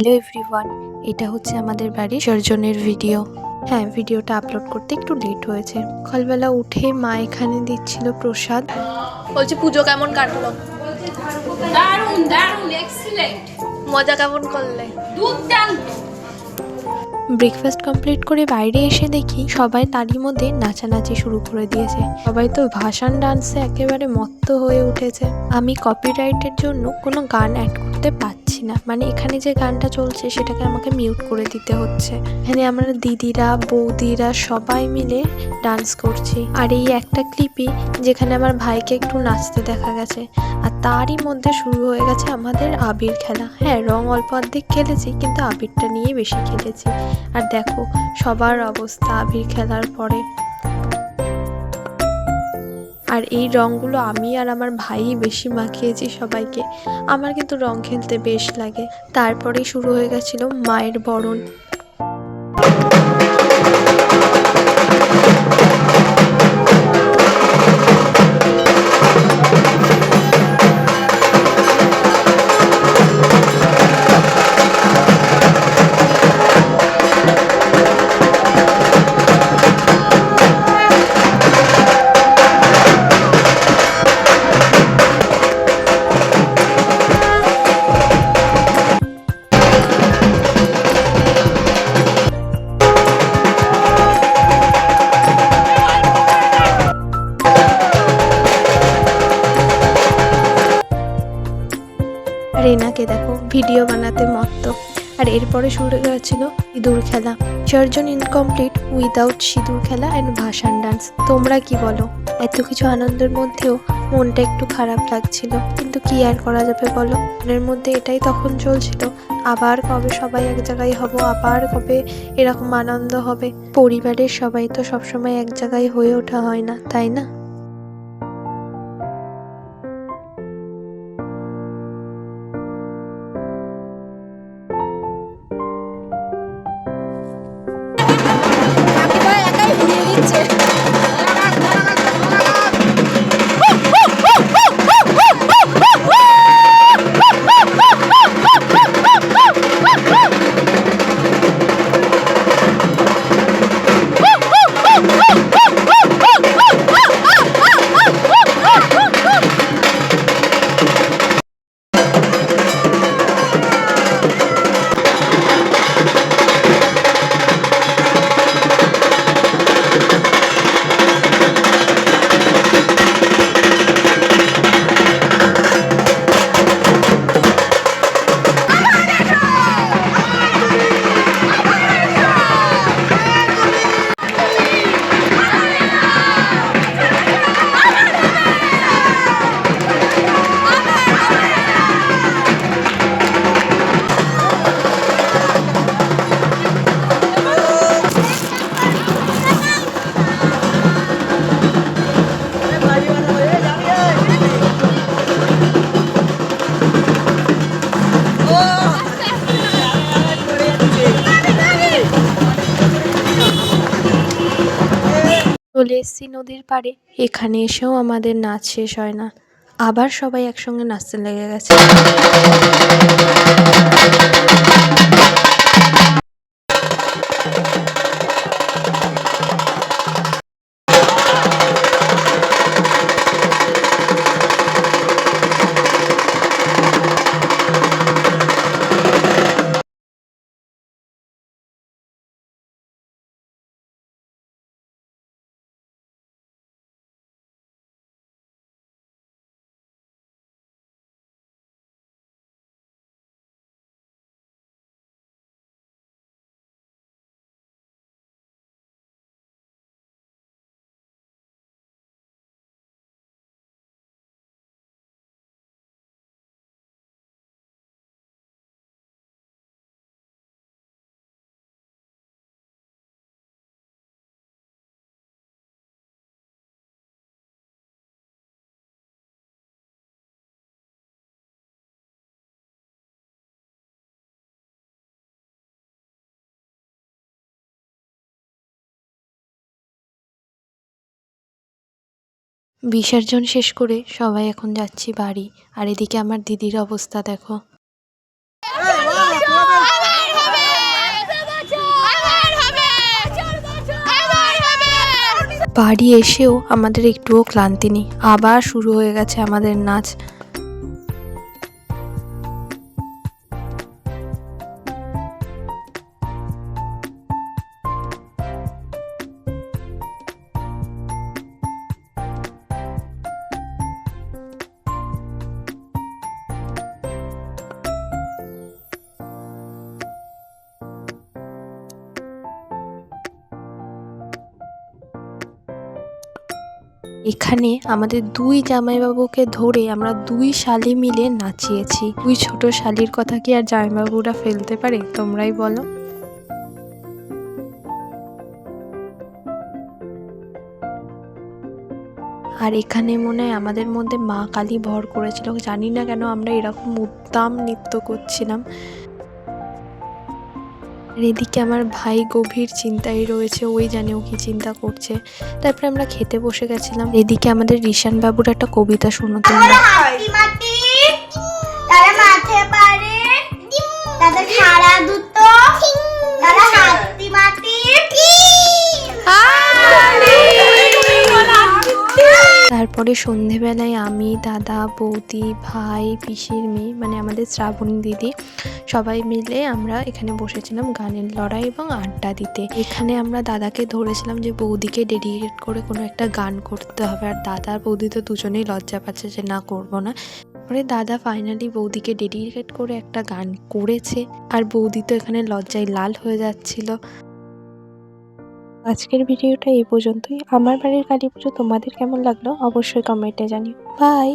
Hello everyone, এটা হচ্ছে আমাদের বাড়ির বিসর্জনের ভিডিও। হ্যাঁ, ভিডিওটা আপলোড করতে একটু লেট হয়েছে। সকালবেলা উঠে মা এখানে দিচ্ছিল প্রসাদ। বলছে পুজো কেমন কাটলো? দারুণ দারুণ এক্সিলেন্ট। মজা কেমন করলে? দুর্দান্ত। ব্রেকফাস্ট কমপ্লিট করে বাইরে এসে দেখি সবাই তারই মধ্যে নাচানাচি শুরু করে দিয়েছে। সবাই তো ভাসান ডান্সে একেবারে মত্ত হয়ে উঠেছে। আমি কপিরাইটের জন্য কোনো গান অ্যাড করতে পারছি না, মানে এখানে যে গানটা চলছে সেটাকে আমাকে মিউট করে দিতে হচ্ছে। এখানে আমরা দিদিরা বৌদিরা সবাই মিলে ডান্স করছি। আর এই একটা ক্লিপই যেখানে আমার ভাইকে একটু নাচতে দেখা গেছে। আর তারই মধ্যে শুরু হয়ে গেছে আমাদের আবির খেলা। হ্যাঁ, রং অল্প অর্ধেক খেলেছি, কিন্তু আবিরটা নিয়ে বেশি খেলেছি। আর দেখো সবার অবস্থা আবির খেলার পরে। আর এই রঙগুলো আমি আর আমার ভাই বেশি মাখিয়েছি সবাইকে। আমার কিন্তু রং খেলতে বেশ লাগে। তারপরেই শুরু হয়ে গেছিল মায়ের বরণ। আর এনাকে দেখো ভিডিও বানাতে মত্ত। আর এরপরে শুরু হয়েছিল সিঁদুর খেলা। বিসর্জন ইনকমপ্লিট উইদাউট সিঁদুর খেলা অ্যান্ড ভাসান ডান্স। তোমরা কি বলো? এত কিছু আনন্দের মধ্যেও মনটা একটু খারাপ লাগছিল, কিন্তু কি আর করা যাবে বলো। মনের মধ্যে এটাই তখন চলছিল, আবার কবে সবাই এক জায়গায় হব, আবার কবে এরকম আনন্দ হবে। পরিবারের সবাই তো সবসময় এক জায়গায় হয়ে ওঠা হয় না, তাই না? চলে এসেছি নদীর পাড়ে। এখানে এসেও আমাদের নাচ শেষ হয় না, আবার সবাই একসঙ্গে নাচতে লেগে গেছে। বিসর্জন শেষ করে সবাই এখন যাচ্ছি বাড়ি। আর এদিকে আমার দিদির অবস্থা দেখো। বাড়ি এসেও আমাদের একটুও ক্লান্তি নেই, আবার শুরু হয়ে গেছে আমাদের নাচ। এখানে আমাদের দুই জামাইবাবুকে ধরে আমরা দুই শালি মিলে নাচিয়েছি। দুই ছোট শালির কথা কি আর জামাইবাবুরা ফেলতে পারে, তোমরাই বলো। আর এখানে মনে হয় আমাদের মধ্যে মা কালী ভর করেছিল, জানি না কেন আমরা এরকম উদ্দাম নৃত্য করছিলাম। আর এদিকে আমার ভাই গভীর চিন্তায় রয়েছে, ওই জানে ও কি চিন্তা করছে। তারপরে আমরা খেতে বসে গেছিলাম। এদিকে আমাদের ঋষান বাবুর একটা কবিতা শোনো তোমরা। তারা মাঠে পারে, তাদের সারা দুটো, তারা হাতি মাটি। তারপরে সন্ধেবেলায় আমি, দাদা, বৌদি, ভাই, পিসির মেয়ে মানে আমাদের শ্রাবণী দিদি সবাই মিলে আমরা এখানে বসেছিলাম গানের লড়াই এবং আড্ডা দিতে। এখানে আমরা দাদাকে ধরেছিলাম যে বৌদিকে ডেডিকেট করে কোনো একটা গান করতে হবে, আর দাদা আর বৌদি তো দুজনেই লজ্জা পাচ্ছে যে না করবো না। পরে দাদা ফাইনালি বৌদিকে ডেডিকেট করে একটা গান করেছে, আর বৌদি তো এখানে লজ্জায় লাল হয়ে যাচ্ছিল। আজকের ভিডিওটা এই পর্যন্তই। আমার বাড়ির কালী পুজো তোমাদের কেমন লাগলো অবশ্যই কমেন্টে জানিও। বাই।